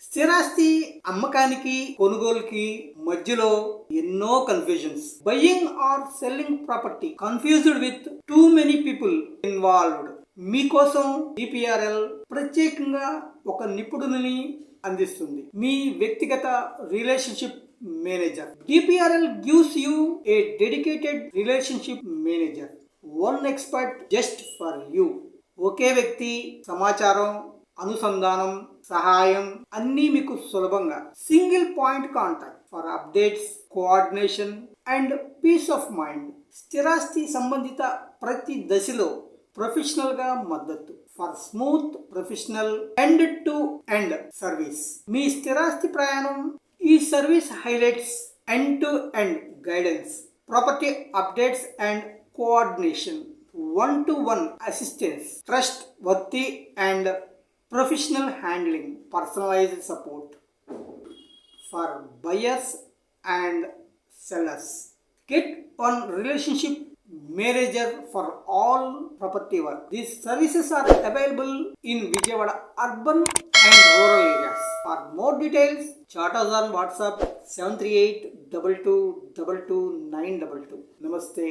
స్థిరాస్తి అమ్మకానికి కొనుగోలుకి మధ్యలో ఎన్నో confusions. Buying or selling property confused with too many people involved. మీకోసం డిపిఆర్ఎల్ ప్రత్యేకంగా ఒక నిపుణుని అందిస్తుంది, మీ వ్యక్తిగత relationship manager. DPRL gives you a dedicated relationship manager, one expert just for you. ఒకే వ్యక్తి, సమాచారం, అనుసంధానం, సహాయం అన్నీ మీకు సులభంగా. Single point contact for updates, coordination and peace of mind. స్థిరాస్తి సంబంధిత ప్రతి దశలో ప్రొఫెషనల్ గా మద్దతు for smooth professional end to end service. మీ స్థిరాస్తి ప్రయాణం. ఈ service highlights end to end guidance, property updates and coordination, one-to-one assistance, trustworthy and professional handling, personalized support for buyers and sellers. Get one relationship manager for all property work. These services are available in Vijayawada urban and rural areas. For more details, chat us on WhatsApp 738 2222 922. Namaste.